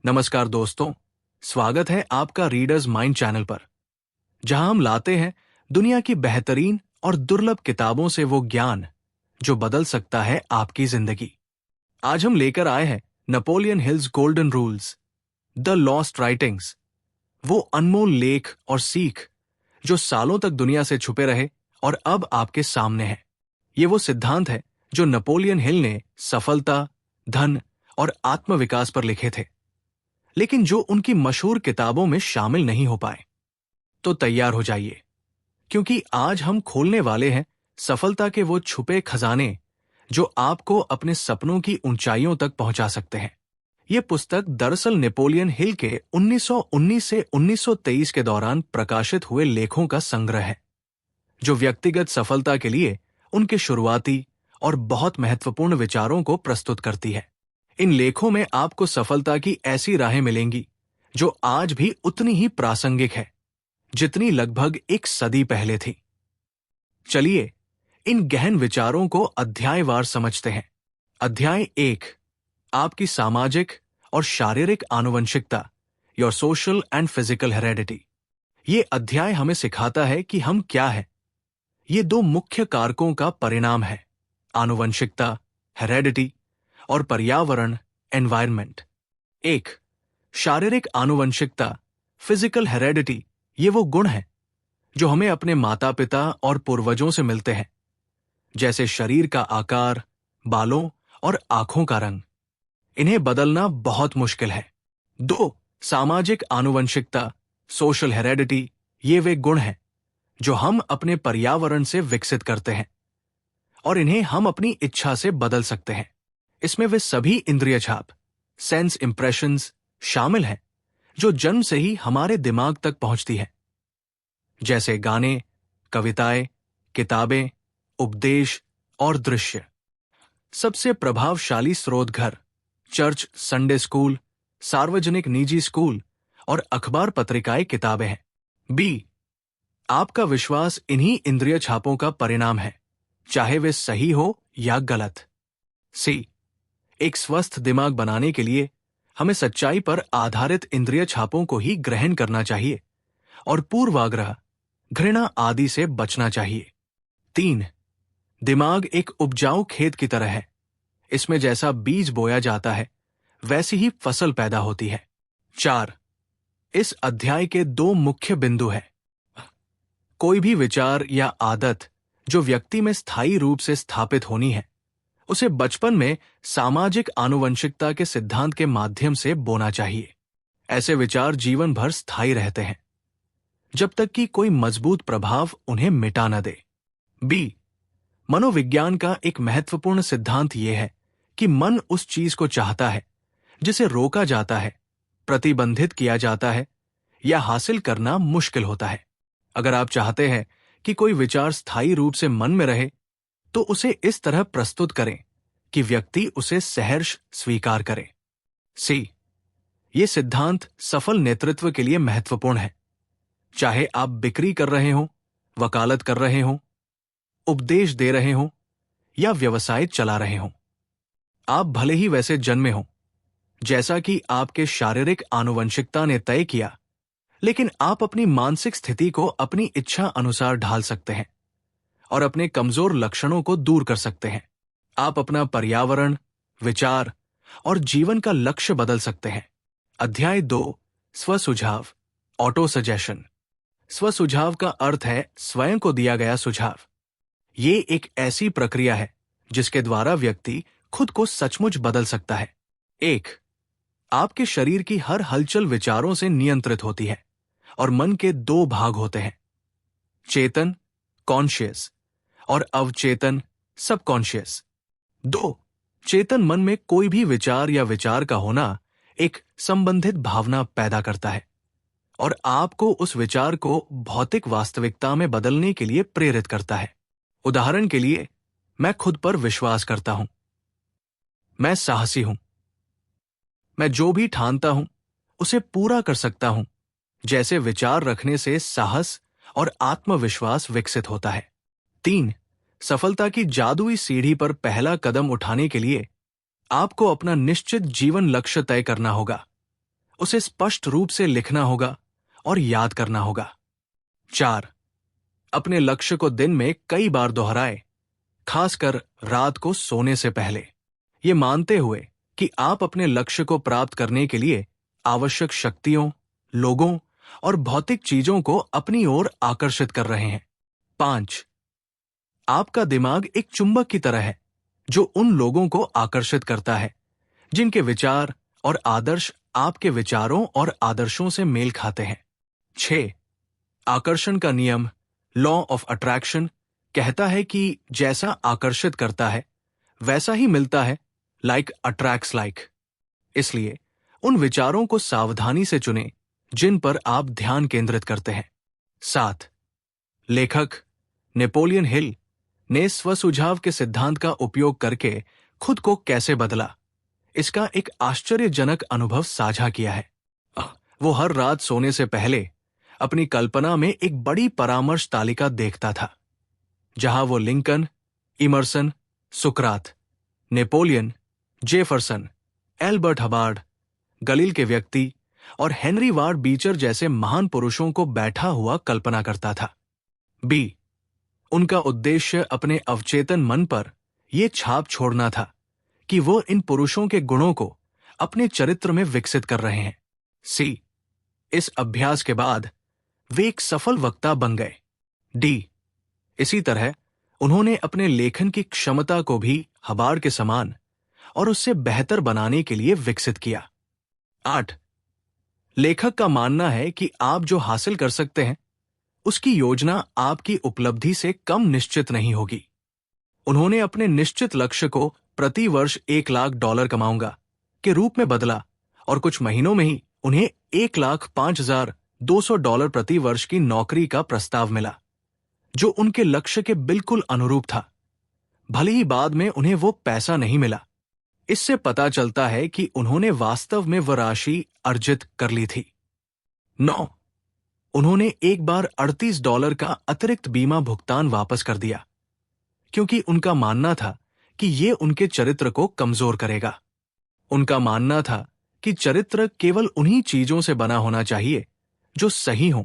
नमस्कार दोस्तों, स्वागत है आपका रीडर्स माइंड चैनल पर, जहां हम लाते हैं दुनिया की बेहतरीन और दुर्लभ किताबों से वो ज्ञान जो बदल सकता है आपकी जिंदगी। आज हम लेकर आए हैं Napoleon hills golden rules, the lost writings, वो अनमोल लेख और सीख जो सालों तक दुनिया से छुपे रहे और अब आपके सामने है। ये वो सिद्धांत है जो नेपोलियन हिल ने सफलता, धन और आत्मविकास पर लिखे थे, लेकिन जो उनकी मशहूर किताबों में शामिल नहीं हो पाए। तो तैयार हो जाइए, क्योंकि आज हम खोलने वाले हैं सफलता के वो छुपे खजाने जो आपको अपने सपनों की ऊंचाइयों तक पहुंचा सकते हैं। यह पुस्तक दरअसल नेपोलियन हिल के 1919 से 1923 के दौरान प्रकाशित हुए लेखों का संग्रह है, जो व्यक्तिगत सफलता के लिए उनके शुरुआती और बहुत महत्वपूर्ण विचारों को प्रस्तुत करती है। इन लेखों में आपको सफलता की ऐसी राहें मिलेंगी जो आज भी उतनी ही प्रासंगिक है जितनी लगभग एक सदी पहले थी। चलिए इन गहन विचारों को अध्यायवार समझते हैं। अध्याय 1, आपकी सामाजिक और शारीरिक आनुवंशिकता, your social and physical heredity. ये अध्याय हमें सिखाता है कि हम क्या हैं। ये दो मुख्य कारकों का परिणाम है, आनुवंशिकता, हेरेडिटी, और पर्यावरण, एनवायरनमेंट। 1, शारीरिक आनुवंशिकता, फिजिकल हेरेडिटी। ये वो गुण हैं जो हमें अपने माता पिता और पूर्वजों से मिलते हैं, जैसे शरीर का आकार, बालों और आंखों का रंग। इन्हें बदलना बहुत मुश्किल है। 2, सामाजिक आनुवंशिकता, सोशल हेरेडिटी। ये वे गुण हैं जो हम अपने पर्यावरण से विकसित करते हैं और इन्हें हम अपनी इच्छा से बदल सकते हैं। इसमें वे सभी इंद्रिय छाप, सेंस इंप्रेशंस शामिल हैं जो जन्म से ही हमारे दिमाग तक पहुंचती है, जैसे गाने, कविताएं, किताबें, उपदेश और दृश्य। सबसे प्रभावशाली स्रोत घर, चर्च, संडे स्कूल, सार्वजनिक निजी स्कूल और अखबार पत्रिकाएं किताबें हैं। बी, आपका विश्वास इन्हीं इंद्रिय छापों का परिणाम है, चाहे वे सही हो या गलत। सी, एक स्वस्थ दिमाग बनाने के लिए हमें सच्चाई पर आधारित इंद्रिय छापों को ही ग्रहण करना चाहिए और पूर्वाग्रह, घृणा आदि से बचना चाहिए। 3, दिमाग एक उपजाऊ खेत की तरह है। इसमें जैसा बीज बोया जाता है वैसी ही फसल पैदा होती है। 4, इस अध्याय के 2 मुख्य बिंदु हैं। कोई भी विचार या आदत जो व्यक्ति में स्थायी रूप से स्थापित होनी है, उसे बचपन में सामाजिक आनुवंशिकता के सिद्धांत के माध्यम से बोना चाहिए। ऐसे विचार जीवन भर स्थायी रहते हैं, जब तक कि कोई मजबूत प्रभाव उन्हें मिटा न दे। बी, मनोविज्ञान का एक महत्वपूर्ण सिद्धांत यह है कि मन उस चीज को चाहता है जिसे रोका जाता है, प्रतिबंधित किया जाता है या हासिल करना मुश्किल होता है। अगर आप चाहते हैं कि कोई विचार स्थायी रूप से मन में रहे, तो उसे इस तरह प्रस्तुत करें कि व्यक्ति उसे सहर्ष स्वीकार करे। सी, ये सिद्धांत सफल नेतृत्व के लिए महत्वपूर्ण है। चाहे आप बिक्री कर रहे हो, वकालत कर रहे हो, उपदेश दे रहे हो या व्यवसाय चला रहे हो, आप भले ही वैसे जन्मे हो जैसा कि आपके शारीरिक आनुवंशिकता ने तय किया, लेकिन आप अपनी मानसिक स्थिति को अपनी इच्छा अनुसार ढाल सकते हैं और अपने कमजोर लक्षणों को दूर कर सकते हैं। आप अपना पर्यावरण, विचार और जीवन का लक्ष्य बदल सकते हैं। अध्याय 2, स्वसुझाव, ऑटो सजेशन। स्वसुझाव का अर्थ है स्वयं को दिया गया सुझाव। ये एक ऐसी प्रक्रिया है जिसके द्वारा व्यक्ति खुद को सचमुच बदल सकता है। 1, आपके शरीर की हर हलचल विचारों से नियंत्रित होती है और मन के 2 भाग होते हैं, चेतन, कॉन्शियस, और अवचेतन, सबकॉन्शियस। 2, चेतन मन में कोई भी विचार या विचार का होना एक संबंधित भावना पैदा करता है और आपको उस विचार को भौतिक वास्तविकता में बदलने के लिए प्रेरित करता है। उदाहरण के लिए, मैं खुद पर विश्वास करता हूं, मैं साहसी हूं, मैं जो भी ठानता हूं उसे पूरा कर सकता हूं, जैसे विचार रखने से साहस और आत्मविश्वास विकसित होता है। 3, सफलता की जादुई सीढ़ी पर पहला कदम उठाने के लिए आपको अपना निश्चित जीवन लक्ष्य तय करना होगा। उसे स्पष्ट रूप से लिखना होगा और याद करना होगा। 4. अपने लक्ष्य को दिन में कई बार दोहराए, खासकर रात को सोने से पहले, ये मानते हुए कि आप अपने लक्ष्य को प्राप्त करने के लिए आवश्यक शक्तियों, लोगों और भौतिक चीजों को अपनी ओर आकर्षित कर रहे हैं। 5. आपका दिमाग एक चुंबक की तरह है जो उन लोगों को आकर्षित करता है जिनके विचार और आदर्श आपके विचारों और आदर्शों से मेल खाते हैं। 6. आकर्षण का नियम, लॉ ऑफ अट्रैक्शन, कहता है कि जैसा आकर्षित करता है वैसा ही मिलता है, लाइक अट्रैक्ट्स लाइक। इसलिए उन विचारों को सावधानी से चुनें जिन पर आप ध्यान केंद्रित करते हैं। 7. लेखक नेपोलियन हिल ने स्वसुझाव के सिद्धांत का उपयोग करके खुद को कैसे बदला, इसका एक आश्चर्यजनक अनुभव साझा किया है। वो हर रात सोने से पहले अपनी कल्पना में एक बड़ी परामर्श तालिका देखता था, जहां वो लिंकन, इमर्सन, सुकरात, नेपोलियन, जेफरसन, एल्बर्ट हबार्ड, गलील के व्यक्ति और हेनरी वार्ड बीचर जैसे महान पुरुषों को बैठा हुआ कल्पना करता था। बी. उनका उद्देश्य अपने अवचेतन मन पर यह छाप छोड़ना था कि वो इन पुरुषों के गुणों को अपने चरित्र में विकसित कर रहे हैं। सी. इस अभ्यास के बाद वे एक सफल वक्ता बन गए। डी. इसी तरह उन्होंने अपने लेखन की क्षमता को भी हबार्ड के समान और उससे बेहतर बनाने के लिए विकसित किया। 8. लेखक का मानना है कि आप जो हासिल कर सकते हैं उसकी योजना आपकी उपलब्धि से कम निश्चित नहीं होगी। उन्होंने अपने निश्चित लक्ष्य को प्रति वर्ष $1,00,000 कमाऊंगा के रूप में बदला और कुछ महीनों में ही उन्हें $1,05,200 प्रति वर्ष की नौकरी का प्रस्ताव मिला, जो उनके लक्ष्य के बिल्कुल अनुरूप था, भले ही बाद में उन्हें वो पैसा नहीं मिला। इससे पता चलता है कि उन्होंने वास्तव में वह राशि अर्जित कर ली थी। 9. उन्होंने एक बार $38 का अतिरिक्त बीमा भुगतान वापस कर दिया, क्योंकि उनका मानना था कि ये उनके चरित्र को कमजोर करेगा। उनका मानना था कि चरित्र केवल उन्हीं चीजों से बना होना चाहिए जो सही हों,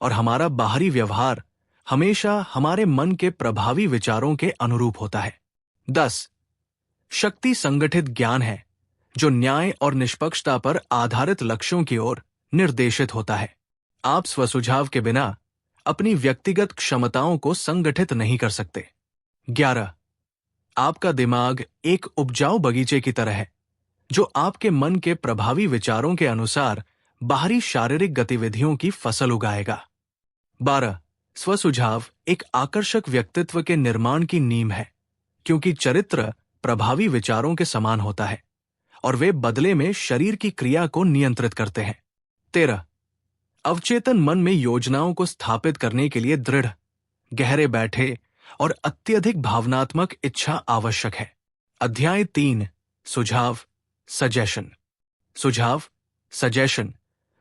और हमारा बाहरी व्यवहार हमेशा हमारे मन के प्रभावी विचारों के अनुरूप होता है। 10. शक्ति संगठित ज्ञान है जो न्याय और निष्पक्षता पर आधारित लक्ष्यों की ओर निर्देशित होता है। आप स्वसुझाव के बिना अपनी व्यक्तिगत क्षमताओं को संगठित नहीं कर सकते। 11. आपका दिमाग एक उपजाऊ बगीचे की तरह है जो आपके मन के प्रभावी विचारों के अनुसार बाहरी शारीरिक गतिविधियों की फसल उगाएगा। 12. स्वसुझाव एक आकर्षक व्यक्तित्व के निर्माण की नींव है, क्योंकि चरित्र प्रभावी विचारों के समान होता है और वे बदले में शरीर की क्रिया को नियंत्रित करते हैं। 13. अवचेतन मन में योजनाओं को स्थापित करने के लिए दृढ़, गहरे बैठे और अत्यधिक भावनात्मक इच्छा आवश्यक है। अध्याय 3. सुझाव, सजेशन। सुझाव, सजेशन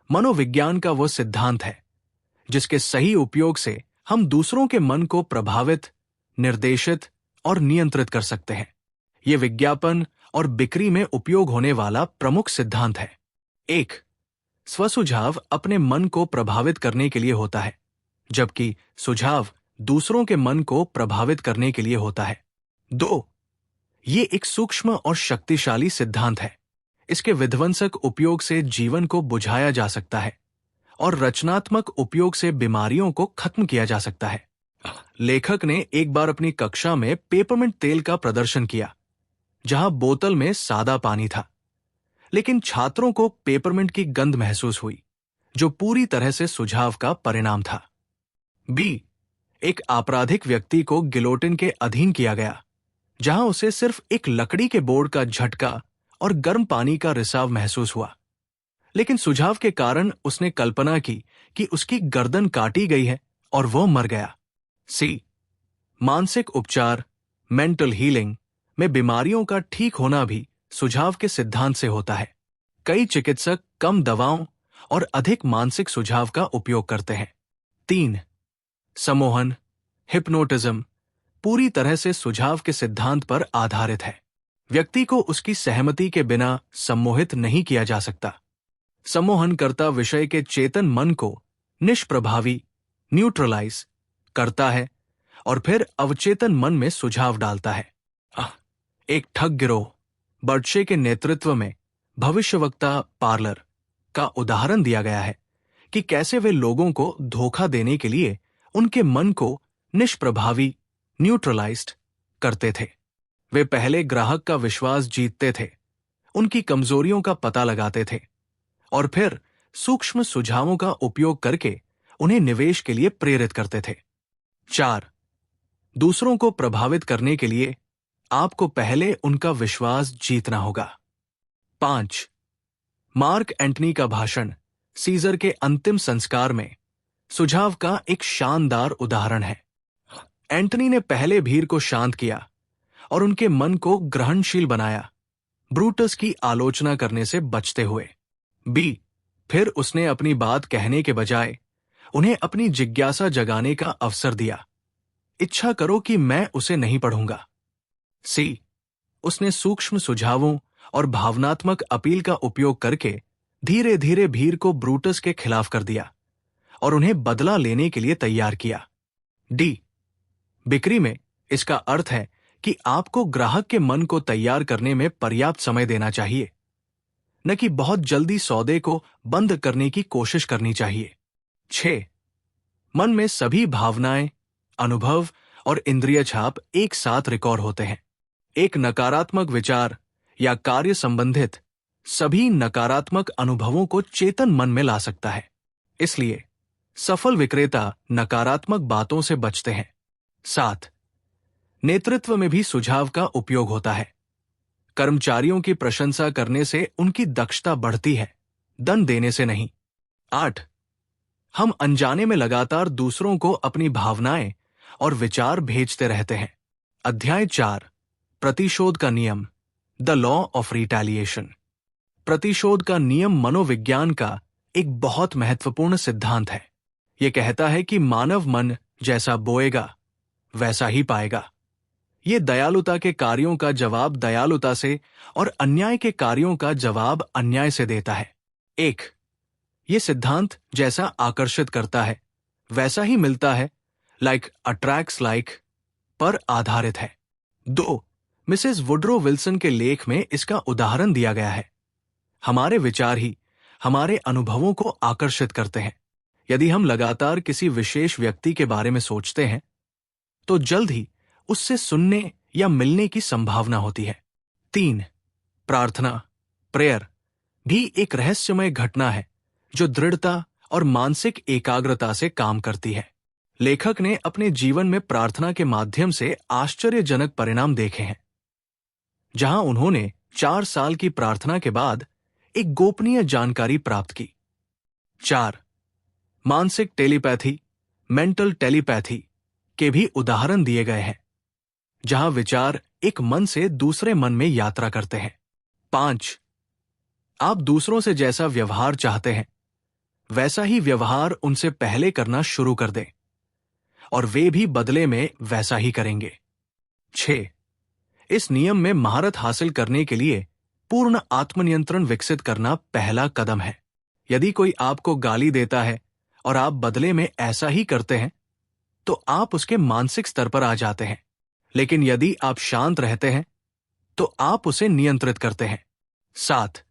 मनोविज्ञान का वो सिद्धांत है जिसके सही उपयोग से हम दूसरों के मन को प्रभावित, निर्देशित और नियंत्रित कर सकते हैं। ये विज्ञापन और बिक्री में उपयोग होने वाला प्रमुख सिद्धांत है। 1. स्वसुझाव अपने मन को प्रभावित करने के लिए होता है, जबकि सुझाव दूसरों के मन को प्रभावित करने के लिए होता है। 2. ये एक सूक्ष्म और शक्तिशाली सिद्धांत है। इसके विध्वंसक उपयोग से जीवन को बुझाया जा सकता है और रचनात्मक उपयोग से बीमारियों को खत्म किया जा सकता है। लेखक ने एक बार अपनी कक्षा में पेपरमिंट तेल का प्रदर्शन किया, जहां बोतल में सादा पानी था, लेकिन छात्रों को पेपरमिंट की गंध महसूस हुई, जो पूरी तरह से सुझाव का परिणाम था। बी. एक आपराधिक व्यक्ति को गिलोटिन के अधीन किया गया, जहां उसे सिर्फ एक लकड़ी के बोर्ड का झटका और गर्म पानी का रिसाव महसूस हुआ, लेकिन सुझाव के कारण उसने कल्पना की कि उसकी गर्दन काटी गई है और वो मर गया। सी. मानसिक उपचार, मेंटल हीलिंग में बीमारियों का ठीक होना भी सुझाव के सिद्धांत से होता है। कई चिकित्सक कम दवाओं और अधिक मानसिक सुझाव का उपयोग करते हैं। 3. सम्मोहन, हिप्नोटिज्म पूरी तरह से सुझाव के सिद्धांत पर आधारित है। व्यक्ति को उसकी सहमति के बिना सम्मोहित नहीं किया जा सकता। सम्मोहनकर्ता विषय के चेतन मन को निष्प्रभावी न्यूट्रलाइज करता है और फिर अवचेतन मन में सुझाव डालता है। एक ठग गिरोह बर्डशे के नेतृत्व में भविष्यवक्ता पार्लर का उदाहरण दिया गया है कि कैसे वे लोगों को धोखा देने के लिए उनके मन को निष्प्रभावी न्यूट्रलाइज्ड करते थे। वे पहले ग्राहक का विश्वास जीतते थे, उनकी कमजोरियों का पता लगाते थे और फिर सूक्ष्म सुझावों का उपयोग करके उन्हें निवेश के लिए प्रेरित करते थे। 4. दूसरों को प्रभावित करने के लिए आपको पहले उनका विश्वास जीतना होगा। 5. मार्क एंटनी का भाषण सीजर के अंतिम संस्कार में सुझाव का एक शानदार उदाहरण है। एंटनी ने पहले भीड़ को शांत किया और उनके मन को ग्रहणशील बनाया, ब्रूटस की आलोचना करने से बचते हुए। बी. फिर उसने अपनी बात कहने के बजाय उन्हें अपनी जिज्ञासा जगाने का अवसर दिया। इच्छा करो कि मैं उसे नहीं पढ़ूंगा। सी. उसने सूक्ष्म सुझावों और भावनात्मक अपील का उपयोग करके धीरे धीरे भीड़ को ब्रूटस के खिलाफ कर दिया और उन्हें बदला लेने के लिए तैयार किया। डी. बिक्री में इसका अर्थ है कि आपको ग्राहक के मन को तैयार करने में पर्याप्त समय देना चाहिए, न कि बहुत जल्दी सौदे को बंद करने की कोशिश करनी चाहिए। 6. मन में सभी भावनाएं, अनुभव और इंद्रिय छाप एक साथ रिकॉर्ड होते हैं। एक नकारात्मक विचार या कार्य संबंधित सभी नकारात्मक अनुभवों को चेतन मन में ला सकता है। इसलिए सफल विक्रेता नकारात्मक बातों से बचते हैं। 7. नेतृत्व में भी सुझाव का उपयोग होता है। कर्मचारियों की प्रशंसा करने से उनकी दक्षता बढ़ती है, दंड देने से नहीं। 8. हम अनजाने में लगातार दूसरों को अपनी भावनाएं और विचार भेजते रहते हैं। अध्याय 4. प्रतिशोध का नियम, द लॉ ऑफ रिटेलिएशन। प्रतिशोध का नियम मनोविज्ञान का एक बहुत महत्वपूर्ण सिद्धांत है। यह कहता है कि मानव मन जैसा बोएगा वैसा ही पाएगा। ये दयालुता के कार्यों का जवाब दयालुता से और अन्याय के कार्यों का जवाब अन्याय से देता है। 1. ये सिद्धांत जैसा आकर्षित करता है वैसा ही मिलता है, लाइक अट्रैक्ट्स लाइक पर आधारित है। 2. मिसेस वुड्रो विल्सन के लेख में इसका उदाहरण दिया गया है। हमारे विचार ही हमारे अनुभवों को आकर्षित करते हैं। यदि हम लगातार किसी विशेष व्यक्ति के बारे में सोचते हैं तो जल्द ही उससे सुनने या मिलने की संभावना होती है। 3. प्रार्थना, प्रेयर भी एक रहस्यमय घटना है जो दृढ़ता और मानसिक एकाग्रता से काम करती है। लेखक ने अपने जीवन में प्रार्थना के माध्यम से आश्चर्यजनक परिणाम देखे हैं, जहां उन्होंने 4 साल की प्रार्थना के बाद एक गोपनीय जानकारी प्राप्त की। 4. मानसिक टेलीपैथी, मेंटल टेलीपैथी के भी उदाहरण दिए गए हैं, जहां विचार एक मन से दूसरे मन में यात्रा करते हैं। 5. आप दूसरों से जैसा व्यवहार चाहते हैं वैसा ही व्यवहार उनसे पहले करना शुरू कर दें और वे भी बदले में वैसा ही करेंगे। 6. इस नियम में महारत हासिल करने के लिए पूर्ण आत्मनियंत्रण विकसित करना पहला कदम है। यदि कोई आपको गाली देता है और आप बदले में ऐसा ही करते हैं तो आप उसके मानसिक स्तर पर आ जाते हैं, लेकिन यदि आप शांत रहते हैं तो आप उसे नियंत्रित करते हैं। 7.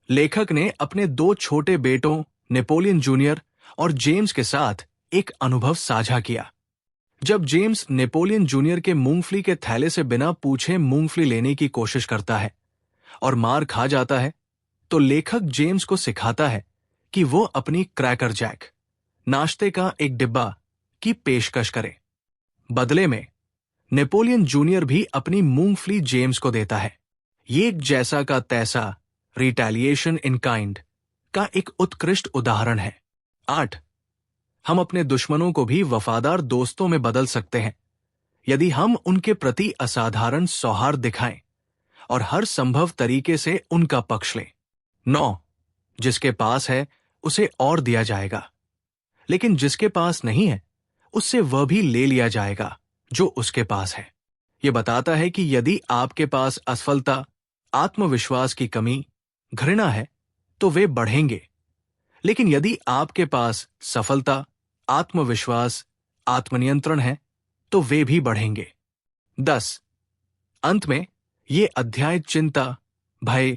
लेखक ने अपने 2 छोटे बेटों नेपोलियन जूनियर और जेम्स के साथ एक अनुभव साझा किया। जब जेम्स नेपोलियन जूनियर के मूंगफली के थैले से बिना पूछे मूंगफली लेने की कोशिश करता है और मार खा जाता है, तो लेखक जेम्स को सिखाता है कि वो अपनी क्रैकर जैक, नाश्ते का एक डिब्बा, की पेशकश करे। बदले में नेपोलियन जूनियर भी अपनी मूंगफली जेम्स को देता है। ये एक जैसा का तैसा रिटेलिएशन इन काइंड का एक उत्कृष्ट उदाहरण है। 8. हम अपने दुश्मनों को भी वफादार दोस्तों में बदल सकते हैं यदि हम उनके प्रति असाधारण सौहार्द दिखाएं और हर संभव तरीके से उनका पक्ष लें। 9. जिसके पास है उसे और दिया जाएगा, लेकिन जिसके पास नहीं है उससे वह भी ले लिया जाएगा जो उसके पास है। यह बताता है कि यदि आपके पास असफलता, आत्मविश्वास की कमी, घृणा है तो वे बढ़ेंगे। लेकिन यदि आपके पास सफलता, आत्मविश्वास, आत्मनियंत्रण है तो वे भी बढ़ेंगे। 10। अंत में ये अध्याय चिंता, भय,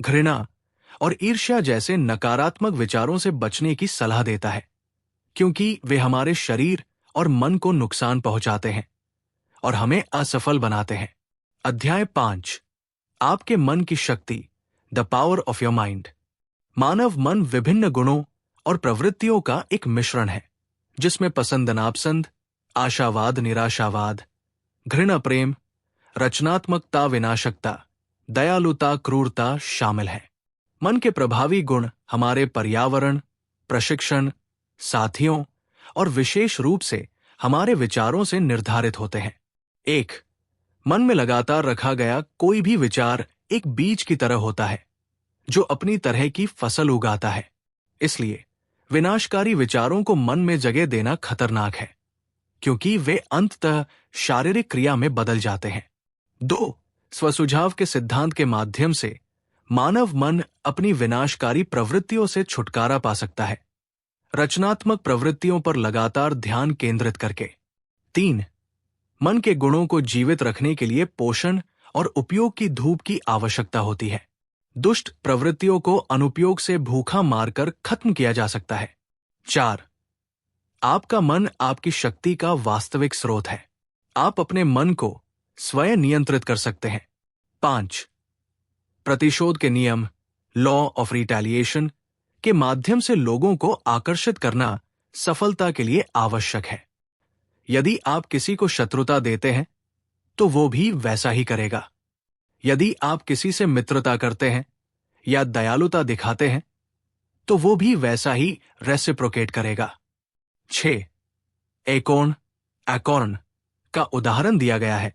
घृणा और ईर्ष्या जैसे नकारात्मक विचारों से बचने की सलाह देता है, क्योंकि वे हमारे शरीर और मन को नुकसान पहुंचाते हैं और हमें असफल बनाते हैं। अध्याय 5। आपके मन की शक्ति, the power of your mind. मानव मन विभिन्न गुणों और प्रवृत्तियों का एक मिश्रण है, जिसमें पसंद नापसंद, आशावाद निराशावाद, घृणा प्रेम, रचनात्मकता विनाशकता, दयालुता क्रूरता शामिल है। मन के प्रभावी गुण हमारे पर्यावरण, प्रशिक्षण, साथियों और विशेष रूप से हमारे विचारों से निर्धारित होते हैं। 1। मन में लगातार रखा गया कोई भी विचार एक बीज की तरह होता है, जो अपनी तरह की फसल उगाता है। इसलिए विनाशकारी विचारों को मन में जगह देना खतरनाक है, क्योंकि वे अंततः शारीरिक क्रिया में बदल जाते हैं। 2। स्वसुझाव के सिद्धांत के माध्यम से मानव मन अपनी विनाशकारी प्रवृत्तियों से छुटकारा पा सकता है, रचनात्मक प्रवृत्तियों पर लगातार ध्यान केंद्रित करके। 3। मन के गुणों को जीवित रखने के लिए पोषण और उपयोग की धूप की आवश्यकता होती है। दुष्ट प्रवृत्तियों को अनुपयोग से भूखा मारकर खत्म किया जा सकता है। 4। आपका मन आपकी शक्ति का वास्तविक स्रोत है। आप अपने मन को स्वयं नियंत्रित कर सकते हैं। 5। प्रतिशोध के नियम, लॉ ऑफ रिटेलिएशन के माध्यम से लोगों को आकर्षित करना सफलता के लिए आवश्यक है। यदि आप किसी को शत्रुता देते हैं तो वो भी वैसा ही करेगा। यदि आप किसी से मित्रता करते हैं या दयालुता दिखाते हैं तो वो भी वैसा ही रेसिप्रोकेट करेगा। 6। एकॉर्न का उदाहरण दिया गया है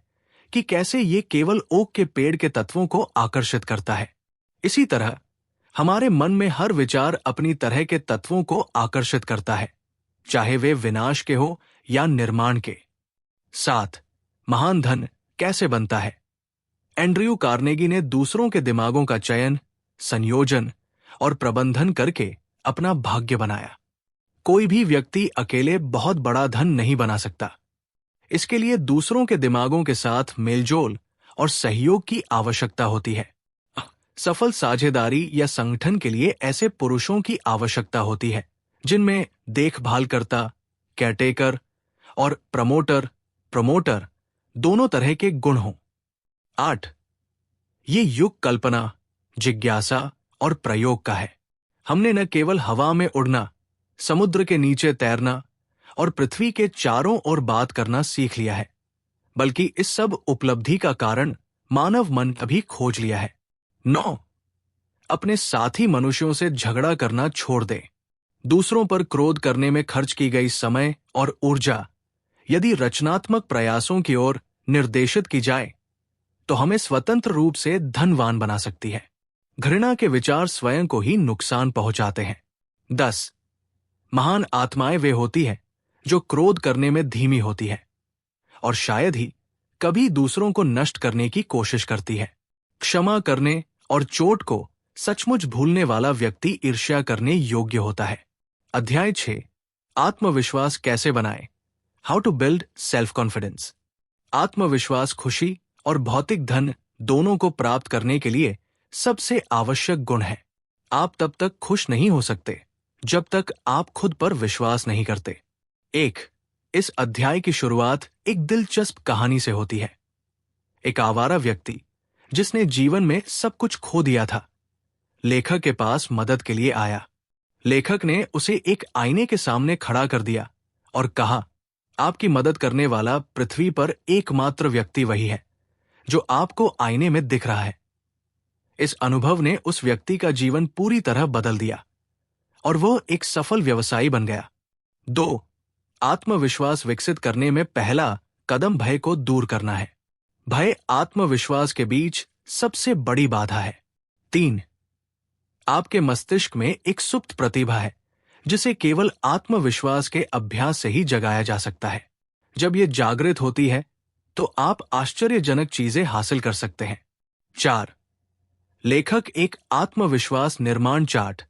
कि कैसे ये केवल ओक के पेड़ के तत्वों को आकर्षित करता है। इसी तरह हमारे मन में हर विचार अपनी तरह के तत्वों को आकर्षित करता है, चाहे वे विनाश के हो या निर्माण के। 7। महान धन कैसे बनता है? एंड्रयू कार्नेगी ने दूसरों के दिमागों का चयन, संयोजन और प्रबंधन करके अपना भाग्य बनाया। कोई भी व्यक्ति अकेले बहुत बड़ा धन नहीं बना सकता। इसके लिए दूसरों के दिमागों के साथ मेलजोल और सहयोग की आवश्यकता होती है। सफल साझेदारी या संगठन के लिए ऐसे पुरुषों की आवश्यकता होती है जिनमें देखभालकर्ता, केयरटेकर और प्रमोटर दोनों तरह के गुण हों। 8। ये युग कल्पना, जिज्ञासा और प्रयोग का है। हमने न केवल हवा में उड़ना, समुद्र के नीचे तैरना और पृथ्वी के चारों ओर बात करना सीख लिया है, बल्कि इस सब उपलब्धि का कारण मानव मन अभी खोज लिया है। 9। अपने साथी मनुष्यों से झगड़ा करना छोड़ दें। दूसरों पर क्रोध करने में खर्च की गई समय और ऊर्जा यदि रचनात्मक प्रयासों की ओर निर्देशित की जाए तो हमें स्वतंत्र रूप से धनवान बना सकती है। घृणा के विचार स्वयं को ही नुकसान पहुंचाते हैं। 10। महान आत्माएं वे होती हैं जो क्रोध करने में धीमी होती है और शायद ही कभी दूसरों को नष्ट करने की कोशिश करती है। क्षमा करने और चोट को सचमुच भूलने वाला व्यक्ति ईर्ष्या करने योग्य होता है। अध्याय 6। आत्मविश्वास कैसे बनाएं? How to build self confidence. आत्मविश्वास खुशी और भौतिक धन दोनों को प्राप्त करने के लिए सबसे आवश्यक गुण है। आप तब तक खुश नहीं हो सकते जब तक आप खुद पर विश्वास नहीं करते। 1। इस अध्याय की शुरुआत एक दिलचस्प कहानी से होती है। एक आवारा व्यक्ति जिसने जीवन में सब कुछ खो दिया था, लेखक के पास मदद के लिए आया। लेखक ने उसे एक आईने के सामने खड़ा कर दिया और कहा, आपकी मदद करने वाला पृथ्वी पर एकमात्र व्यक्ति वही है जो आपको आईने में दिख रहा है। इस अनुभव ने उस व्यक्ति का जीवन पूरी तरह बदल दिया और वह एक सफल व्यवसायी बन गया। 2। आत्मविश्वास विकसित करने में पहला कदम भय को दूर करना है। भय आत्मविश्वास के बीच सबसे बड़ी बाधा है। 3। आपके मस्तिष्क में एक सुप्त प्रतिभा है जिसे केवल आत्मविश्वास के अभ्यास से ही जगाया जा सकता है। जब यह जागृत होती है तो आप आश्चर्यजनक चीजें हासिल कर सकते हैं। 4। लेखक एक आत्मविश्वास निर्माण chart,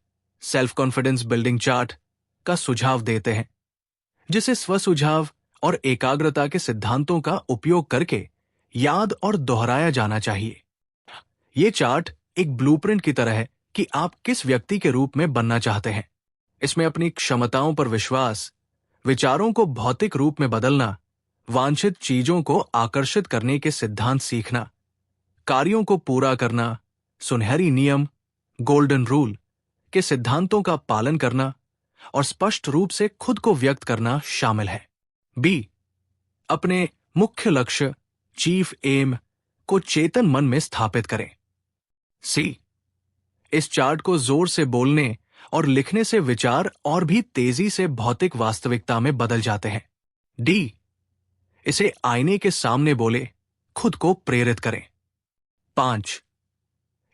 self confidence building chart का सुझाव देते हैं, जिसे स्वसुझाव और एकाग्रता के सिद्धांतों का उपयोग करके याद और दोहराया जाना चाहिए। ये चार्ट एक ब्लूप्रिंट की तरह है कि आप किस व्यक्ति के रूप में बनना चाहते हैं। इसमें अपनी क्षमताओं पर विश्वास, विचारों को भौतिक रूप में बदलना, वांछित चीजों को आकर्षित करने के सिद्धांत सीखना, कार्यों को पूरा करना, सुनहरी नियम, गोल्डन रूल के सिद्धांतों का पालन करना और स्पष्ट रूप से खुद को व्यक्त करना शामिल है। बी, अपने मुख्य लक्ष्य, चीफ एम को चेतन मन में स्थापित करें। सी, इस चार्ट को जोर से बोलने और लिखने से विचार और भी तेजी से भौतिक वास्तविकता में बदल जाते हैं। डी, इसे आईने के सामने बोले, खुद को प्रेरित करें। 5,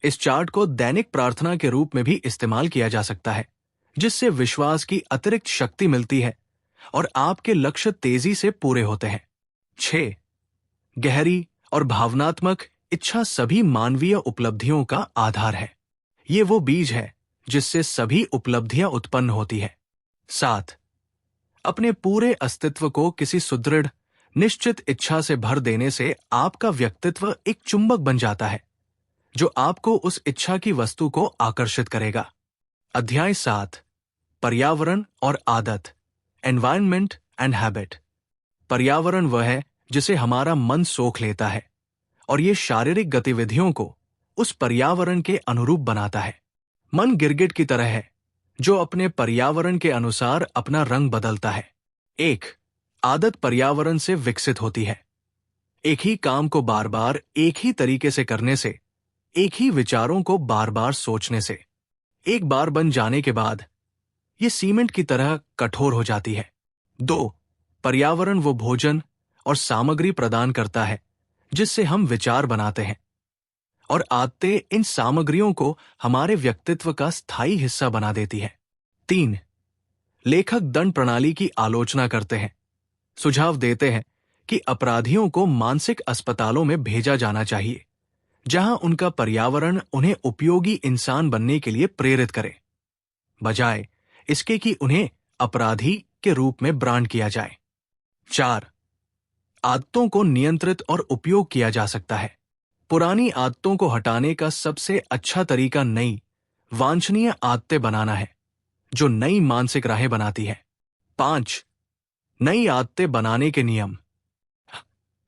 इस चार्ट को दैनिक प्रार्थना के रूप में भी इस्तेमाल किया जा सकता है, जिससे विश्वास की अतिरिक्त शक्ति मिलती है और आपके लक्ष्य तेजी से पूरे होते हैं। 6, गहरी और भावनात्मक इच्छा सभी मानवीय उपलब्धियों का आधार है। ये वो बीज है जिससे सभी उपलब्धियां उत्पन्न होती है। 7, अपने पूरे अस्तित्व को किसी सुदृढ़, निश्चित इच्छा से भर देने से आपका व्यक्तित्व एक चुंबक बन जाता है, जो आपको उस इच्छा की वस्तु को आकर्षित करेगा। अध्याय 7, पर्यावरण और आदत, एनवायरनमेंट एंड हैबिट। पर्यावरण वह है जिसे हमारा मन सोख लेता है, और ये शारीरिक गतिविधियों को उस पर्यावरण के अनुरूप बनाता है। मन गिरगिट की तरह है, जो अपने पर्यावरण के अनुसार अपना रंग बदलता है। एक आदत पर्यावरण से विकसित होती है। एक ही काम को बार बार एक ही तरीके से करने से, एक ही विचारों को बार बार सोचने से, एक बार बन जाने के बाद ये सीमेंट की तरह कठोर हो जाती है। 2, पर्यावरण वो भोजन और सामग्री प्रदान करता है जिससे हम विचार बनाते हैं, और आदतें इन सामग्रियों को हमारे व्यक्तित्व का स्थायी हिस्सा बना देती है। 3, लेखक दंड प्रणाली की आलोचना करते हैं, सुझाव देते हैं कि अपराधियों को मानसिक अस्पतालों में भेजा जाना चाहिए, जहां उनका पर्यावरण उन्हें उपयोगी इंसान बनने के लिए प्रेरित करे, बजाय इसके कि उन्हें अपराधी के रूप में ब्रांड किया जाए। 4, आदतों को नियंत्रित और उपयोग किया जा सकता है। पुरानी आदतों को हटाने का सबसे अच्छा तरीका नई, वांछनीय आदतें बनाना है, जो नई मानसिक राहें बनाती है। 5, नई आदतें बनाने के नियम।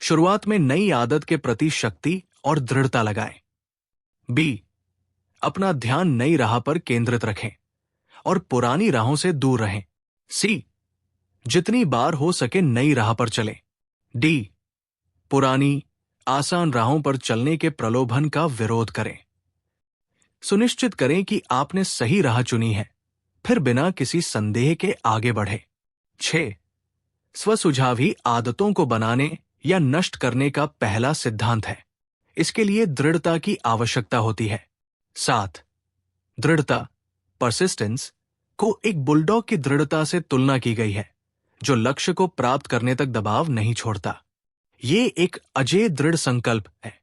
शुरुआत में नई आदत के प्रति शक्ति और दृढ़ता लगाएं। बी, अपना ध्यान नई राह पर केंद्रित रखें और पुरानी राहों से दूर रहें। सी, जितनी बार हो सके नई राह पर चलें। डी, पुरानी, आसान राहों पर चलने के प्रलोभन का विरोध करें। सुनिश्चित करें कि आपने सही राह चुनी है, फिर बिना किसी संदेह के आगे बढ़े। 6, स्वसुझावी आदतों को बनाने या नष्ट करने का पहला सिद्धांत है। इसके लिए दृढ़ता की आवश्यकता होती है। 7, दृढ़ता, परसिस्टेंस को एक बुलडॉग की दृढ़ता से तुलना की गई है, जो लक्ष्य को प्राप्त करने तक दबाव नहीं छोड़ता। ये एक अजेय दृढ़ संकल्प है।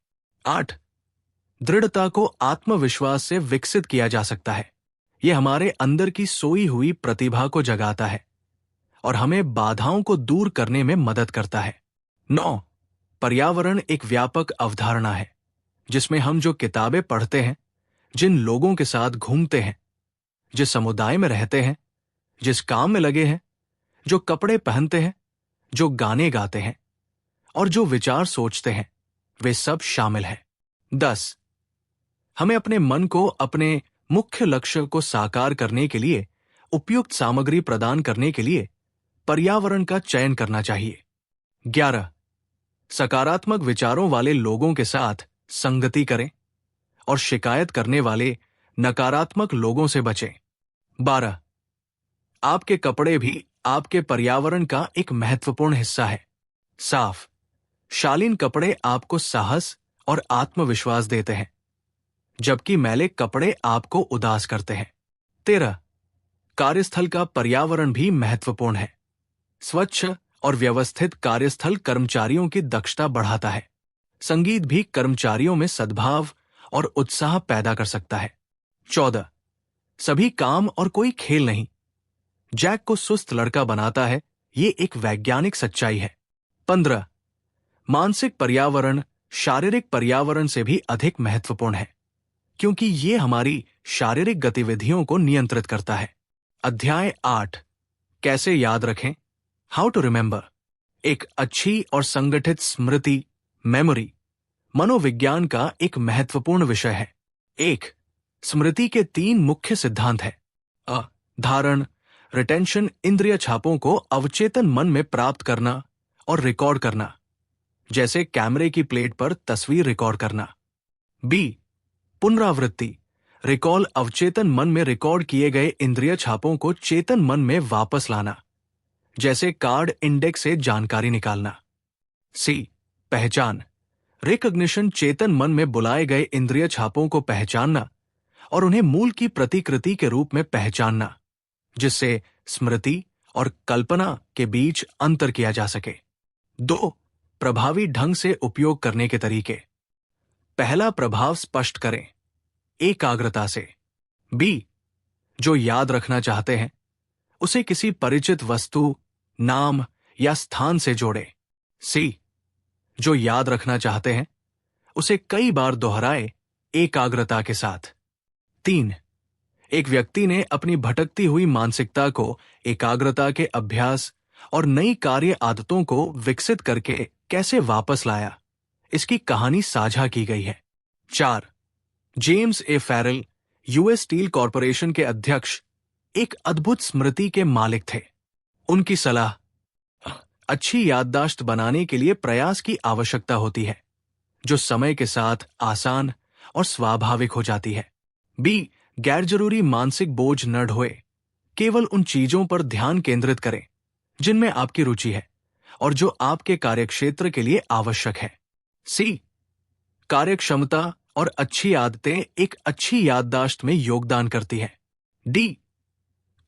8, दृढ़ता को आत्मविश्वास से विकसित किया जा सकता है। यह हमारे अंदर की सोई हुई प्रतिभा को जगाता है और हमें बाधाओं को दूर करने में मदद करता है। 9, पर्यावरण एक व्यापक अवधारणा है, जिसमें हम जो किताबें पढ़ते हैं, जिन लोगों के साथ घूमते हैं, जिस समुदाय में रहते हैं, जिस काम में लगे हैं, जो कपड़े पहनते हैं, जो गाने गाते हैं और जो विचार सोचते हैं, वे सब शामिल हैं। 10, हमें अपने मन को अपने मुख्य लक्ष्य को साकार करने के लिए उपयुक्त सामग्री प्रदान करने के लिए पर्यावरण का चयन करना चाहिए। 11, सकारात्मक विचारों वाले लोगों के साथ संगति करें और शिकायत करने वाले नकारात्मक लोगों से बचें। 12, आपके कपड़े भी आपके पर्यावरण का एक महत्वपूर्ण हिस्सा है। साफ, शालीन कपड़े आपको साहस और आत्मविश्वास देते हैं, जबकि मैले कपड़े आपको उदास करते हैं। 13, कार्यस्थल का पर्यावरण भी महत्वपूर्ण है। स्वच्छ और व्यवस्थित कार्यस्थल कर्मचारियों की दक्षता बढ़ाता है। संगीत भी कर्मचारियों में सद्भाव और उत्साह पैदा कर सकता है। 14. सभी काम और कोई खेल नहीं। जैक को सुस्त लड़का बनाता है, ये एक वैज्ञानिक सच्चाई है। 15. मानसिक पर्यावरण शारीरिक पर्यावरण से भी अधिक महत्वपूर्ण है, क्योंकि ये हमारी शारीरिक गतिविधियों को नियंत्रित करता है। अध्याय 8, कैसे याद रखें, हाउ टू रिमेंबर। एक अच्छी और संगठित स्मृति, मेमोरी, मनोविज्ञान का एक महत्वपूर्ण विषय है। 1. स्मृति के 3 मुख्य सिद्धांत हैं। धारण, रिटेंशन, इंद्रिय छापों को अवचेतन मन में प्राप्त करना और रिकॉर्ड करना, जैसे कैमरे की प्लेट पर तस्वीर रिकॉर्ड करना। बी. पुनरावृत्ति, रिकॉल, अवचेतन मन में रिकॉर्ड किए गए इंद्रिय छापों को चेतन मन में वापस लाना, जैसे कार्ड इंडेक्स से जानकारी निकालना। सी. पहचान, रिकॉग्निशन, चेतन मन में बुलाए गए इंद्रिय छापों को पहचानना और उन्हें मूल की प्रतिकृति के रूप में पहचानना, जिससे स्मृति और कल्पना के बीच अंतर किया जा सके। 2. प्रभावी ढंग से उपयोग करने के तरीके। पहला प्रभाव स्पष्ट करें, एकाग्रता से। बी. जो याद रखना चाहते हैं उसे किसी परिचित वस्तु, नाम या स्थान से जोड़ें। सी. जो याद रखना चाहते हैं उसे कई बार दोहराए, एकाग्रता के साथ। 3. एक व्यक्ति ने अपनी भटकती हुई मानसिकता को एकाग्रता के अभ्यास और नई कार्य आदतों को विकसित करके कैसे वापस लाया, इसकी कहानी साझा की गई है। 4. जेम्स ए फैरेल, यूएस स्टील कॉरपोरेशन के अध्यक्ष, एक अद्भुत स्मृति के मालिक थे। उनकी सलाह, अच्छी याददाश्त बनाने के लिए प्रयास की आवश्यकता होती है, जो समय के साथ आसान और स्वाभाविक हो जाती है। बी. गैरजरूरी मानसिक बोझ न ढोए, केवल उन चीजों पर ध्यान केंद्रित करें जिनमें आपकी रुचि है और जो आपके कार्यक्षेत्र के लिए आवश्यक है। सी. कार्यक्षमता और अच्छी आदतें एक अच्छी याददाश्त में योगदान करती हैं। डी.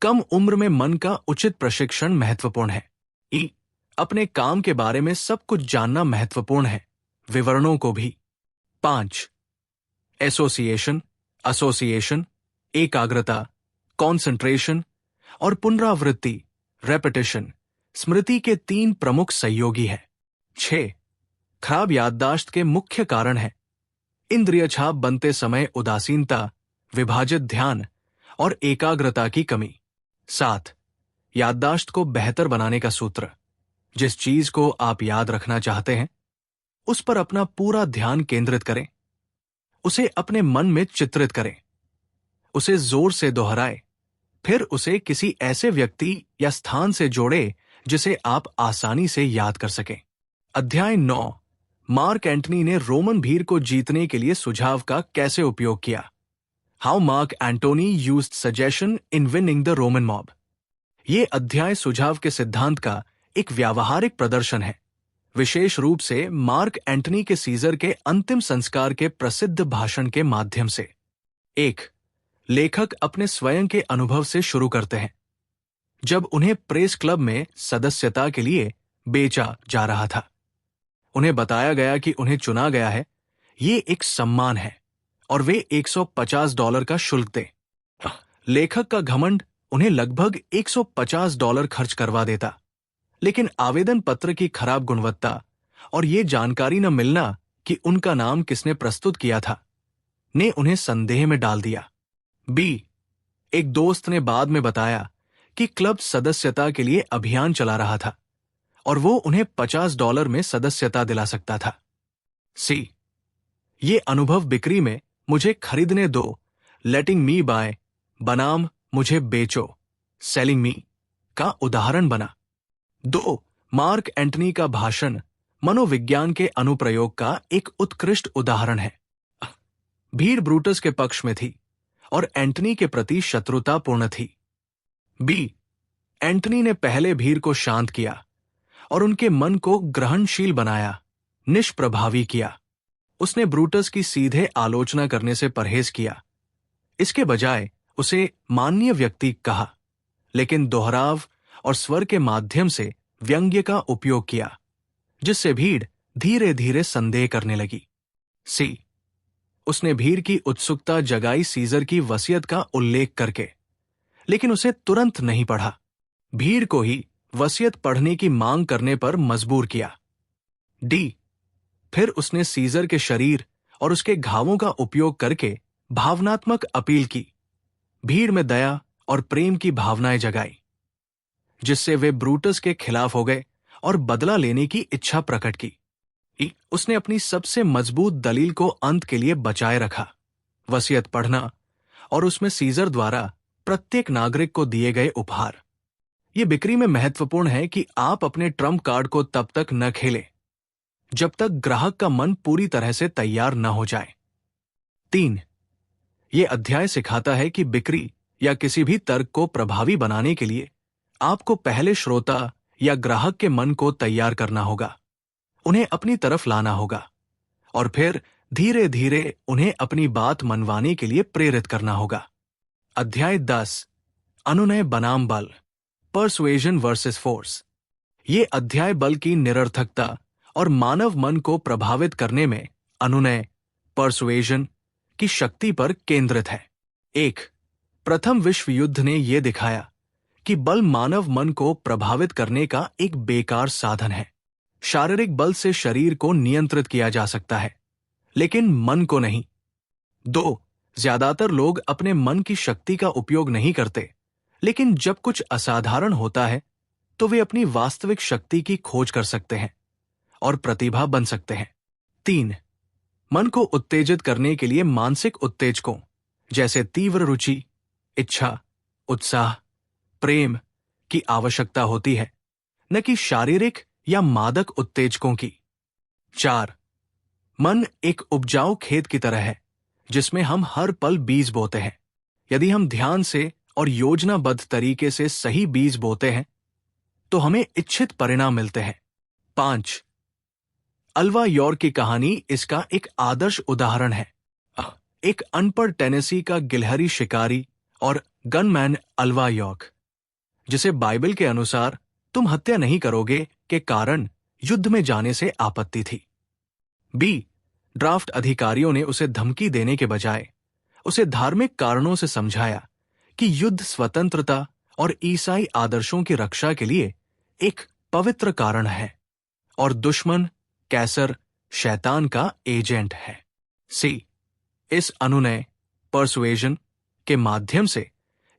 कम उम्र में मन का उचित प्रशिक्षण महत्वपूर्ण है। ई. अपने काम के बारे में सब कुछ जानना महत्वपूर्ण है, विवरणों को भी। 5. एसोसिएशन, एकाग्रता, कॉन्सेंट्रेशन और पुनरावृत्ति, रेपिटेशन, स्मृति के 3 प्रमुख सहयोगी हैं। 6. खराब याददाश्त के मुख्य कारण हैं इंद्रिय छाप बनते समय उदासीनता, विभाजित ध्यान और एकाग्रता की कमी। 7. याददाश्त को बेहतर बनाने का सूत्र, जिस चीज को आप याद रखना चाहते हैं उस पर अपना पूरा ध्यान केंद्रित करें, उसे अपने मन में चित्रित करें, उसे जोर से दोहराएं, फिर उसे किसी ऐसे व्यक्ति या स्थान से जोड़ें जिसे आप आसानी से याद कर सकें। अध्याय 9, मार्क एंटनी ने रोमन भीड़ को जीतने के लिए सुझाव का कैसे उपयोग किया। How Mark Antony used suggestion in winning the Roman mob. ये अध्याय सुझाव के सिद्धांत का एक व्यावहारिक प्रदर्शन है, विशेष रूप से मार्क एंटनी के सीजर के अंतिम संस्कार के प्रसिद्ध भाषण के माध्यम से। 1. लेखक अपने स्वयं के अनुभव से शुरू करते हैं। जब उन्हें प्रेस क्लब में सदस्यता के लिए बेचा जा रहा था, उन्हें बताया गया कि उन्हें चुना गया है, ये एक सम्मान है और वे $150 का शुल्क दें। लेखक का घमंड उन्हें लगभग $150 खर्च करवा देता, लेकिन आवेदन पत्र की खराब गुणवत्ता और ये जानकारी न मिलना कि उनका नाम किसने प्रस्तुत किया था ने उन्हें संदेह में डाल दिया। बी. एक दोस्त ने बाद में बताया कि क्लब सदस्यता के लिए अभियान चला रहा था और वो उन्हें $50 में सदस्यता दिला सकता था। सी. ये अनुभव बिक्री में मुझे खरीदने दो, लेटिंग मी बाय बनाम मुझे बेचो, सेलिंग मी का उदाहरण बना। 2. मार्क एंटनी का भाषण मनोविज्ञान के अनुप्रयोग का एक उत्कृष्ट उदाहरण है। भीड़ ब्रूटस के पक्ष में थी और एंटनी के प्रति शत्रुतापूर्ण थी। बी. एंटनी ने पहले भीड़ को शांत किया और उनके मन को ग्रहणशील बनाया, निष्प्रभावी किया। उसने ब्रूटस की सीधे आलोचना करने से परहेज किया, इसके बजाय उसे माननीय व्यक्ति कहा, लेकिन दोहराव और स्वर के माध्यम से व्यंग्य का उपयोग किया, जिससे भीड़ धीरे धीरे संदेह करने लगी। सी. उसने भीड़ की उत्सुकता जगाई सीजर की वसीयत का उल्लेख करके, लेकिन उसे तुरंत नहीं पढ़ा। भीड़ को ही वसीयत पढ़ने की मांग करने पर मजबूर किया। डी। फिर उसने सीजर के शरीर और उसके घावों का उपयोग करके भावनात्मक अपील की, भीड़ में दया और प्रेम की भावनाएं जगाई, जिससे वे ब्रूटस के खिलाफ हो गए और बदला लेने की इच्छा प्रकट की। उसने अपनी सबसे मजबूत दलील को अंत के लिए बचाए रखा, वसीयत पढ़ना और उसमें सीजर द्वारा प्रत्येक नागरिक को दिए गए उपहार। यह बिक्री में महत्वपूर्ण है कि आप अपने ट्रम्प कार्ड को तब तक न खेलें जब तक ग्राहक का मन पूरी तरह से तैयार न हो जाए। 3. यह अध्याय सिखाता है कि बिक्री या किसी भी तर्क को प्रभावी बनाने के लिए आपको पहले श्रोता या ग्राहक के मन को तैयार करना होगा, उन्हें अपनी तरफ लाना होगा और फिर धीरे धीरे उन्हें अपनी बात मनवाने के लिए प्रेरित करना होगा। अध्याय 10, अनुनय बनाम बल, परसुएजन वर्सेस फोर्स। ये अध्याय बल की निरर्थकता और मानव मन को प्रभावित करने में अनुनय, परसुएजन की शक्ति पर केंद्रित है। 1. प्रथम विश्व युद्ध ने यह दिखाया कि बल मानव मन को प्रभावित करने का एक बेकार साधन है। शारीरिक बल से शरीर को नियंत्रित किया जा सकता है, लेकिन मन को नहीं। 2. ज्यादातर लोग अपने मन की शक्ति का उपयोग नहीं करते, लेकिन जब कुछ असाधारण होता है तो वे अपनी वास्तविक शक्ति की खोज कर सकते हैं और प्रतिभा बन सकते हैं। 3. मन को उत्तेजित करने के लिए मानसिक उत्तेजकों जैसे तीव्र रुचि, इच्छा, उत्साह, प्रेम की आवश्यकता होती है, न कि शारीरिक या मादक उत्तेजकों की। 4. मन एक उपजाऊ खेत की तरह है जिसमें हम हर पल बीज बोते हैं। यदि हम ध्यान से और योजनाबद्ध तरीके से सही बीज बोते हैं तो हमें इच्छित परिणाम मिलते हैं। 5. अल्वा यॉर्क की कहानी इसका एक आदर्श उदाहरण है। एक अनपढ़ टेनेसी का गिलहरी शिकारी और गनमैन अल्वा यॉर्क, जिसे बाइबल के अनुसार तुम हत्या नहीं करोगे के कारण युद्ध में जाने से आपत्ति थी। बी. ड्राफ्ट अधिकारियों ने उसे धमकी देने के बजाय उसे धार्मिक कारणों से समझाया कि युद्ध स्वतंत्रता और ईसाई आदर्शों की रक्षा के लिए एक पवित्र कारण है और दुश्मन कैसर शैतान का एजेंट है। सी. इस अनुनय, परसुएजन के माध्यम से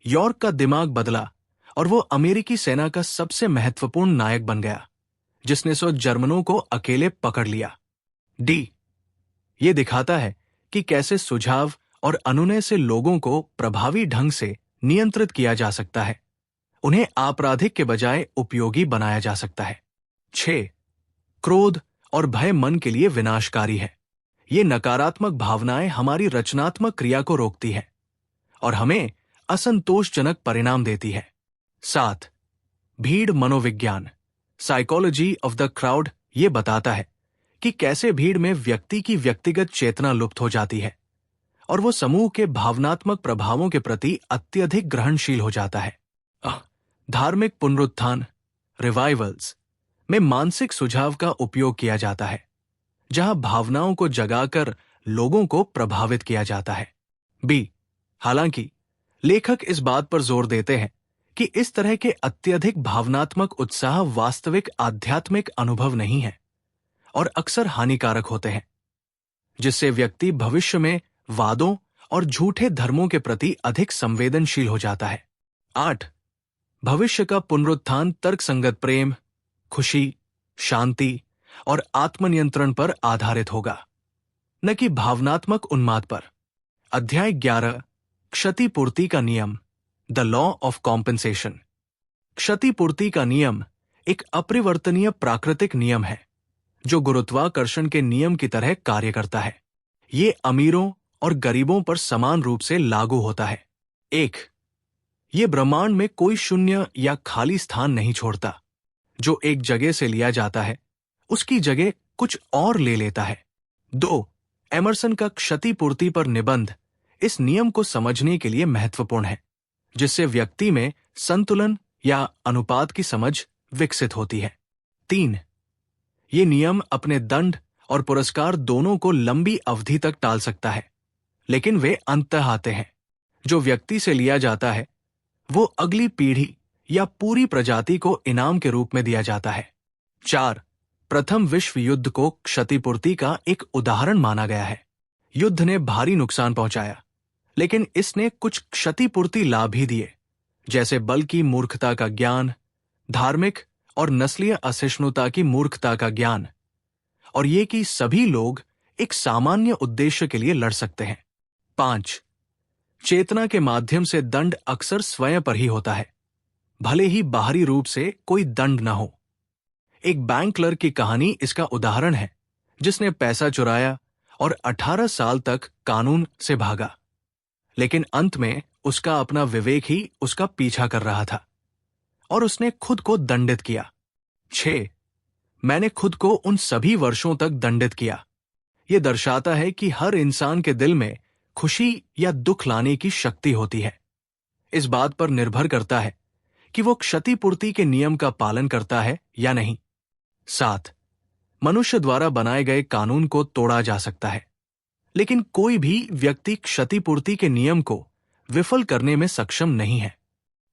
यॉर्क का दिमाग बदला और वो अमेरिकी सेना का सबसे महत्वपूर्ण नायक बन गया, जिसने जर्मनों को अकेले पकड़ लिया। डी. ये दिखाता है कि कैसे सुझाव और अनुनय से लोगों को प्रभावी ढंग से नियंत्रित किया जा सकता है, उन्हें आपराधिक के बजाय उपयोगी बनाया जा सकता है। 6. क्रोध और भय मन के लिए विनाशकारी है। ये नकारात्मक भावनाएं हमारी रचनात्मक क्रिया को रोकती है और हमें असंतोषजनक परिणाम देती है। 7. भीड़ मनोविज्ञान, साइकोलॉजी ऑफ द क्राउड, ये बताता है कि कैसे भीड़ में व्यक्ति की व्यक्तिगत चेतना लुप्त हो जाती है और वो समूह के भावनात्मक प्रभावों के प्रति अत्यधिक ग्रहणशील हो जाता है। धार्मिक पुनरुत्थान, रिवाइवल्स में मानसिक सुझाव का उपयोग किया जाता है, जहां भावनाओं को जगाकर लोगों को प्रभावित किया जाता है। बी. हालांकि लेखक इस बात पर जोर देते हैं कि इस तरह के अत्यधिक भावनात्मक उत्साह वास्तविक आध्यात्मिक अनुभव नहीं है और अक्सर हानिकारक होते हैं, जिससे व्यक्ति भविष्य में वादों और झूठे धर्मों के प्रति अधिक संवेदनशील हो जाता है। 8. भविष्य का पुनरुत्थान तर्कसंगत प्रेम, खुशी, शांति और आत्मनियंत्रण पर आधारित होगा, न कि भावनात्मक उन्माद पर। अध्याय 11, क्षतिपूर्ति का नियम, द लॉ ऑफ कॉम्पेंसेशन। क्षतिपूर्ति का नियम एक अपरिवर्तनीय प्राकृतिक नियम है जो गुरुत्वाकर्षण के नियम की तरह कार्य करता है। ये अमीरों और गरीबों पर समान रूप से लागू होता है। 1. ये ब्रह्मांड में कोई शून्य या खाली स्थान नहीं छोड़ता। जो एक जगह से लिया जाता है उसकी जगह कुछ और ले लेता है। 2. एमर्सन का क्षतिपूर्ति पर निबंध इस नियम को समझने के लिए महत्वपूर्ण है, जिससे व्यक्ति में संतुलन या अनुपात की समझ विकसित होती है। 3. ये नियम अपने दंड और पुरस्कार दोनों को लंबी अवधि तक टाल सकता है, लेकिन वे अंततः आते हैं। जो व्यक्ति से लिया जाता है वो अगली पीढ़ी या पूरी प्रजाति को इनाम के रूप में दिया जाता है। 4. प्रथम विश्व युद्ध को क्षतिपूर्ति का एक उदाहरण माना गया है। युद्ध ने भारी नुकसान पहुंचाया, लेकिन इसने कुछ क्षतिपूर्ति लाभ भी दिए, जैसे बल की मूर्खता का ज्ञान, धार्मिक और नस्लीय असहिष्णुता की मूर्खता का ज्ञान, और ये कि सभी लोग एक सामान्य उद्देश्य के लिए लड़ सकते हैं। 5. चेतना के माध्यम से दंड अक्सर स्वयं पर ही होता है, भले ही बाहरी रूप से कोई दंड न हो। एक बैंक क्लर्क की कहानी इसका उदाहरण है, जिसने पैसा चुराया और 18 साल तक कानून से भागा, लेकिन अंत में उसका अपना विवेक ही उसका पीछा कर रहा था और उसने खुद को दंडित किया। 6. मैंने खुद को उन सभी वर्षों तक दंडित किया। यह दर्शाता है कि हर इंसान के दिल में खुशी या दुख लाने की शक्ति होती है। इस बात पर निर्भर करता है कि वो क्षतिपूर्ति के नियम का पालन करता है या नहीं। 7. मनुष्य द्वारा बनाए गए कानून को तोड़ा जा सकता है, लेकिन कोई भी व्यक्ति क्षतिपूर्ति के नियम को विफल करने में सक्षम नहीं है।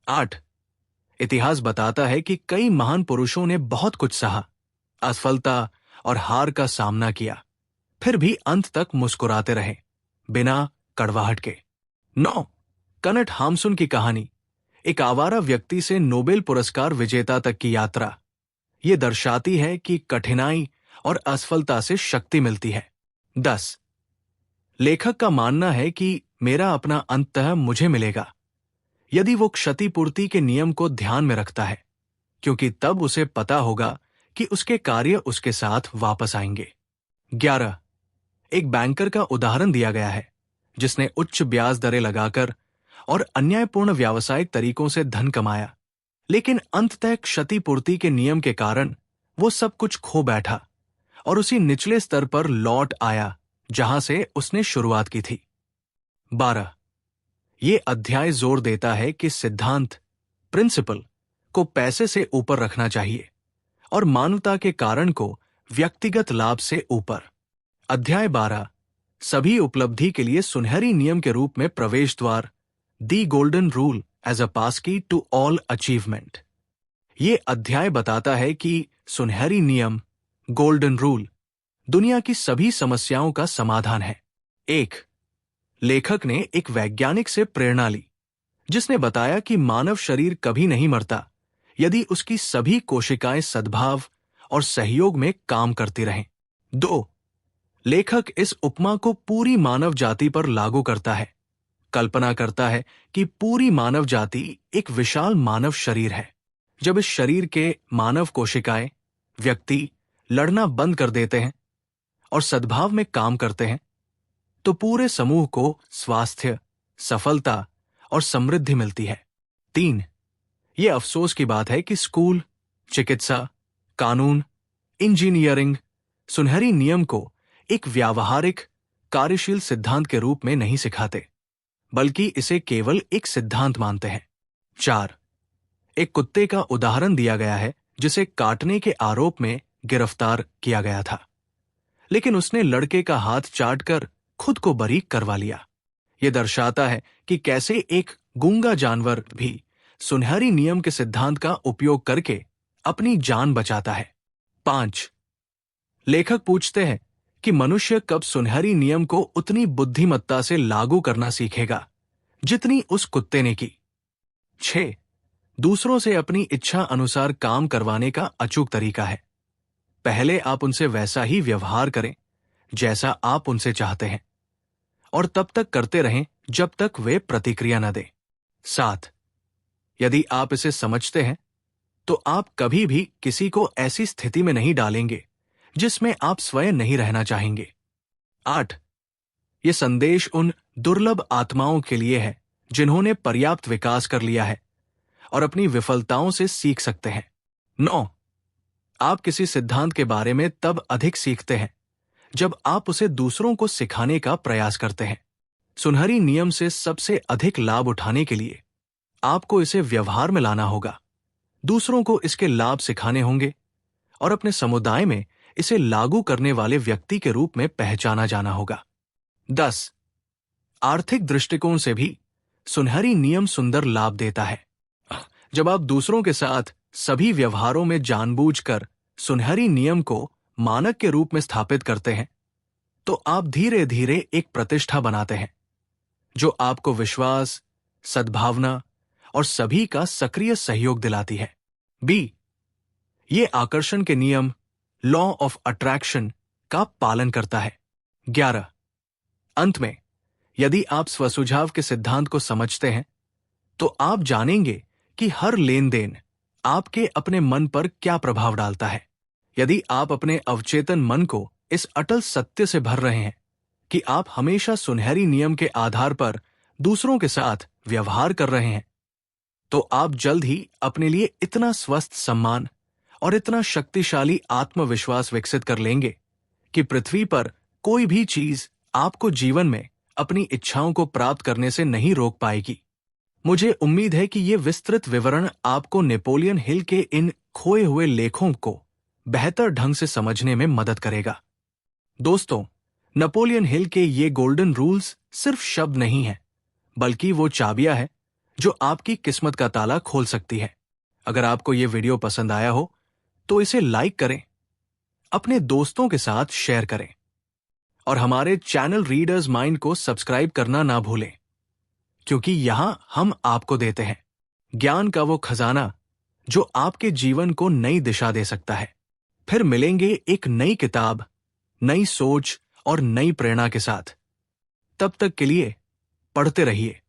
8. इतिहास बताता है कि कई महान पुरुषों ने बहुत कुछ सहा, असफलता और हार का सामना किया, फिर भी अंत तक मुस्कुराते रहे, बिना कड़वाहट के। 9. कनट हामसुन की कहानी, एक आवारा व्यक्ति से नोबेल पुरस्कार विजेता तक की यात्रा, ये दर्शाती है कि कठिनाई और असफलता से शक्ति मिलती है। 10. लेखक का मानना है कि मेरा अपना अंततः मुझे मिलेगा, यदि वो क्षतिपूर्ति के नियम को ध्यान में रखता है, क्योंकि तब उसे पता होगा कि उसके कार्य उसके साथ वापस आएंगे। 11. एक बैंकर का उदाहरण दिया गया है, जिसने उच्च ब्याज दरें लगाकर और अन्यायपूर्ण व्यावसायिक तरीकों से धन कमाया, लेकिन अंततः क्षतिपूर्ति के नियम के कारण वो सब कुछ खो बैठा और उसी निचले स्तर पर लौट आया जहां से उसने शुरुआत की थी। 12. ये अध्याय जोर देता है कि सिद्धांत, प्रिंसिपल, को पैसे से ऊपर रखना चाहिए और मानवता के कारण को व्यक्तिगत लाभ से ऊपर। अध्याय 12 सभी उपलब्धि के लिए सुनहरी नियम के रूप में प्रवेश द्वार, दी गोल्डन रूल एज अ पास की टू ऑल अचीवमेंट। ये अध्याय बताता है कि सुनहरी नियम, गोल्डन रूल, दुनिया की सभी समस्याओं का समाधान है। 1. लेखक ने एक वैज्ञानिक से प्रेरणा ली, जिसने बताया कि मानव शरीर कभी नहीं मरता यदि उसकी सभी कोशिकाएं सद्भाव और सहयोग में काम करती रहें। 2. लेखक इस उपमा को पूरी मानव जाति पर लागू करता है। कल्पना करता है कि पूरी मानव जाति एक विशाल मानव शरीर है। जब इस शरीर के मानव कोशिकाएं, व्यक्ति, लड़ना बंद कर देते हैं और सद्भाव में काम करते हैं, तो पूरे समूह को स्वास्थ्य, सफलता और समृद्धि मिलती है। 3. ये अफसोस की बात है कि स्कूल, चिकित्सा, कानून, इंजीनियरिंग सुनहरी नियम को एक व्यावहारिक, कार्यशील सिद्धांत के रूप में नहीं सिखाते, बल्कि इसे केवल एक सिद्धांत मानते हैं। 4. एक कुत्ते का उदाहरण दिया गया है जिसे काटने के आरोप में गिरफ्तार किया गया था, लेकिन उसने लड़के का हाथ चाटकर खुद को बरी करवा लिया। यह दर्शाता है कि कैसे एक गूंगा जानवर भी सुनहरी नियम के सिद्धांत का उपयोग करके अपनी जान बचाता है। 5. लेखक पूछते हैं कि मनुष्य कब सुनहरी नियम को उतनी बुद्धिमत्ता से लागू करना सीखेगा जितनी उस कुत्ते ने की। 6. दूसरों से अपनी इच्छा अनुसार काम करवाने का अचूक तरीका है। पहले आप उनसे वैसा ही व्यवहार करें जैसा आप उनसे चाहते हैं, और तब तक करते रहें जब तक वे प्रतिक्रिया न दें। 7. यदि आप इसे समझते हैं तो आप कभी भी किसी को ऐसी स्थिति में नहीं डालेंगे जिसमें आप स्वयं नहीं रहना चाहेंगे। 8. यह संदेश उन दुर्लभ आत्माओं के लिए है जिन्होंने पर्याप्त विकास कर लिया है और अपनी विफलताओं से सीख सकते हैं। 9. आप किसी सिद्धांत के बारे में तब अधिक सीखते हैं जब आप उसे दूसरों को सिखाने का प्रयास करते हैं। सुनहरी नियम से सबसे अधिक लाभ उठाने के लिए आपको इसे व्यवहार में लाना होगा, दूसरों को इसके लाभ सिखाने होंगे और अपने समुदाय में इसे लागू करने वाले व्यक्ति के रूप में पहचाना जाना होगा। 10. आर्थिक दृष्टिकोण से भी सुनहरी नियम सुंदर लाभ देता है। जब आप दूसरों के साथ सभी व्यवहारों में जानबूझकर सुनहरी नियम को मानक के रूप में स्थापित करते हैं, तो आप धीरे धीरे एक प्रतिष्ठा बनाते हैं जो आपको विश्वास, सद्भावना और सभी का सक्रिय सहयोग दिलाती है। बी, ये आकर्षण के नियम, लॉ ऑफ अट्रैक्शन का पालन करता है। 11, अंत में यदि आप स्वसुझाव के सिद्धांत को समझते हैं तो आप जानेंगे कि हर लेन देन आपके अपने मन पर क्या प्रभाव डालता है। यदि आप अपने अवचेतन मन को इस अटल सत्य से भर रहे हैं कि आप हमेशा सुनहरी नियम के आधार पर दूसरों के साथ व्यवहार कर रहे हैं, तो आप जल्द ही अपने लिए इतना स्वस्थ सम्मान और इतना शक्तिशाली आत्मविश्वास विकसित कर लेंगे कि पृथ्वी पर कोई भी चीज आपको जीवन में अपनी इच्छाओं को प्राप्त करने से नहीं रोक पाएगी। मुझे उम्मीद है कि ये विस्तृत विवरण आपको नेपोलियन हिल के इन खोए हुए लेखों को बेहतर ढंग से समझने में मदद करेगा। दोस्तों, नेपोलियन हिल के ये गोल्डन रूल्स सिर्फ शब्द नहीं हैं, बल्कि वो चाबियां हैं जो आपकी किस्मत का ताला खोल सकती है। अगर आपको ये वीडियो पसंद आया हो तो इसे लाइक करें, अपने दोस्तों के साथ शेयर करें और हमारे चैनल रीडर्स माइंड को सब्सक्राइब करना ना भूलें, क्योंकि यहां हम आपको देते हैं ज्ञान का वो खजाना जो आपके जीवन को नई दिशा दे सकता है। फिर मिलेंगे एक नई किताब, नई सोच और नई प्रेरणा के साथ। तब तक के लिए पढ़ते रहिए,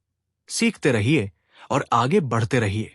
सीखते रहिए और आगे बढ़ते रहिए।